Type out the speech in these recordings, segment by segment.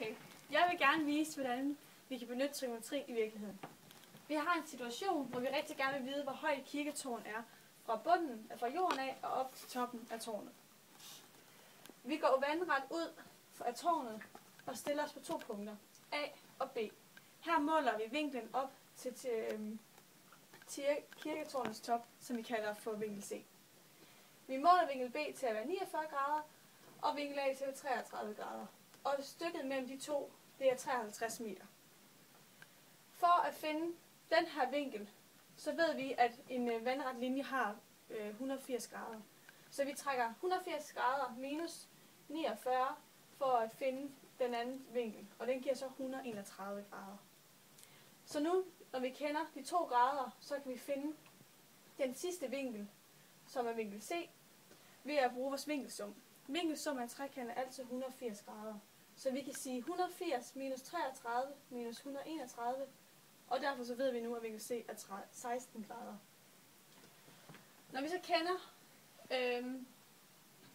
Okay, jeg vil gerne vise, hvordan vi kan benytte trigonometri i virkeligheden. Vi har en situation, hvor vi rigtig gerne vil vide, hvor højt et kirketårn er fra bunden, fra jorden af og op til toppen af tårnet. Vi går vandret ud af tårnet og stiller os på 2 punkter, A og B. Her måler vi vinklen op til kirketårnets top, som vi kalder for vinkel C. Vi måler vinkel B til at være 49 grader, og vinkel A til at være 33 grader. Og stykket mellem de to, det er 53 meter. For at finde den her vinkel, så ved vi, at en vandret linje har 180 grader. Så vi trækker 180 grader minus 49 for at finde den anden vinkel, og den giver så 131 grader. Så nu, når vi kender de 2 grader, så kan vi finde den sidste vinkel, som er vinkel C, ved at bruge vores vinkelsum. Vinkelsum af en trekant er altid 180 grader. Så vi kan sige 180 minus 33 minus 131, og derfor så ved vi nu, at vinkel C er 16 grader. Når vi så kender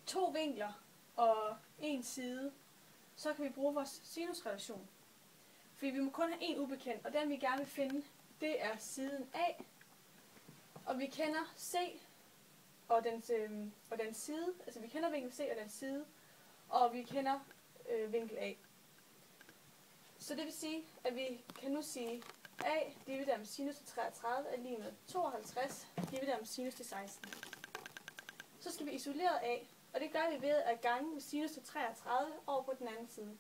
2 vinkler og 1 side, så kan vi bruge vores sinusrelation. Fordi vi må kun have 1 ubekendt, og den vi gerne vil finde, det er siden A. Og vi kender C og den side, altså vi kender vinkel C og den side, og vi kender vinkel A. Så det vil sige, at vi kan nu sige, A divideret med sinus til 33 er lige med 52 divideret med sinus til 16. Så skal vi isolere A, og det gør vi ved at gange med sinus til 33 over på den anden side.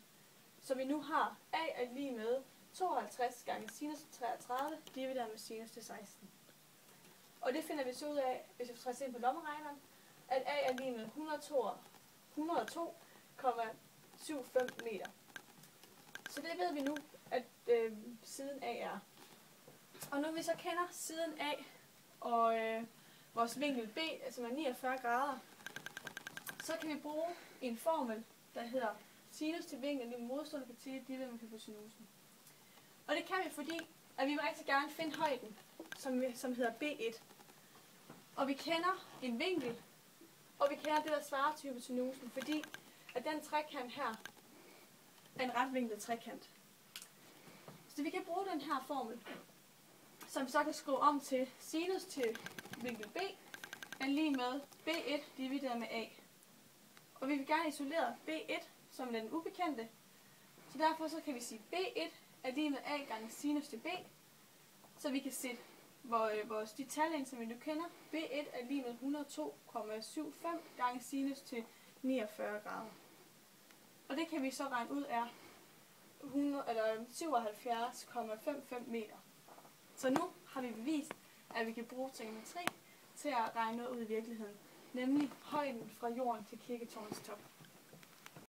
Så vi nu har A er lige med 52 gange sinus til 33 divideret med sinus til 16. Og det finder vi så ud af, hvis vi træder ind på lommeregneren, at A er lige med 102,75 meter. Så det ved vi nu, at siden A er. Og når vi så kender siden A og vores vinkel B, som er 49 grader, så kan vi bruge en formel, der hedder sinus til vinklen i modstående parti divideret med hypotenusen. Og det kan vi, fordi at vi vil rigtig gerne finde højden, som hedder B1. Og vi kender en vinkel, og vi kender det, der svarer til hypotenusen, fordi at den trekant her er en retvinklet trekant. Så vi kan bruge den her formel, som så kan skrive om til sinus til vinkel B, er lige med B1 divideret med A. Og vi vil gerne isolere B1 som den ubekendte, så derfor så kan vi sige B1 er lige med A gange sinus til B, så vi kan sætte de tal ind, som vi nu kender. B1 er lige med 102,75 gange sinus til 49 grader. Og det kan vi så regne ud af 77,55 meter. Så nu har vi bevist, at vi kan bruge trigonometri til at regne noget ud i virkeligheden, nemlig højden fra jorden til kirketårnets top.